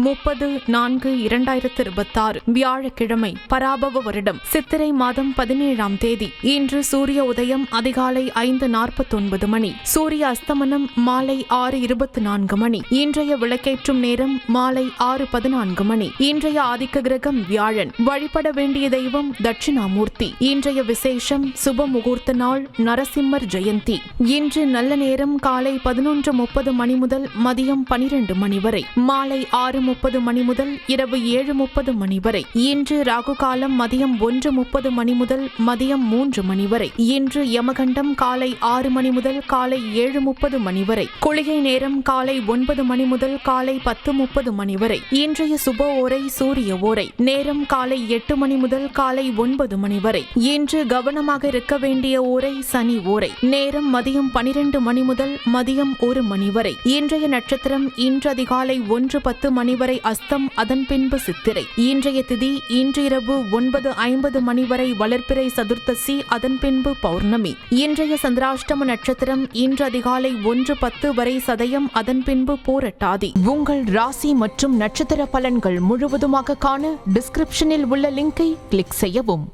30/4/2026 வியாழக்கிழமை. பராபவ வருடம் சித்திரை மாதம் 17ஆம் தேதி. இன்று சூரிய உதயம் அதிகாலை 5:49 மணி. சூரிய அஸ்தமனம் மாலை 6:24 மணி. இன்றைய விளக்கேற்றும் நேரம் மாலை 6:14 மணி. இன்றைய ஆதிக்க கிரகம் வியாழன். வழிபட வேண்டிய தெய்வம் தட்சிணாமூர்த்தி. இன்றைய விசேஷம் சுப முகூர்த்த நாள் நரசிம்மர் ஜெயந்தி. இன்று நல்ல நேரம் காலை 11:30 மணி முதல் மதியம் 12 மணி வரை. மாலை 6:30 மணி முதல் இரவு 7:30 மணி வரை. இன்று ராகு காலம் மதியம் 1:30 மணி முதல் மதியம் 3 மணி வரை. இன்று யமகண்டம் காலை 6 மணி முதல் காலை 7:30 மணி வரை. குளிகை நேரம் காலை 9 மணி முதல் காலை 10:30 மணி வரை. இன்றைய சுப ஓரை சூரிய ஓரை. நேரம் காலை 8 மணி முதல் காலை 9 மணி வரை. இன்று கவனமாக இருக்க வேண்டிய ஓரை சனி ஓரை. நேரம் மதியம் 12 மணி முதல் மதியம் 1 மணி வரை. இன்றைய நட்சத்திரம் இன்று அதிகாலை 1:10 மணி வரை அஸ்தம், அதன் பின்பு சித்திரை. இன்றைய திதி இன்று இரவு 9:50 மணி வரை வளர்பிறை சதுர்த்தசி, அதன் பின்பு பௌர்ணமி. இன்றைய சந்திராஷ்டம நட்சத்திரம் இன்று அதிகாலை 1:10 வரை சதயம், அதன் பின்பு பூரட்டாதி. உங்கள் ராசி மற்றும் நட்சத்திர பலன்கள் முழுவதுமாக காண டிஸ்கிரிப்ஷனில் உள்ள லிங்கை கிளிக் செய்யவும்.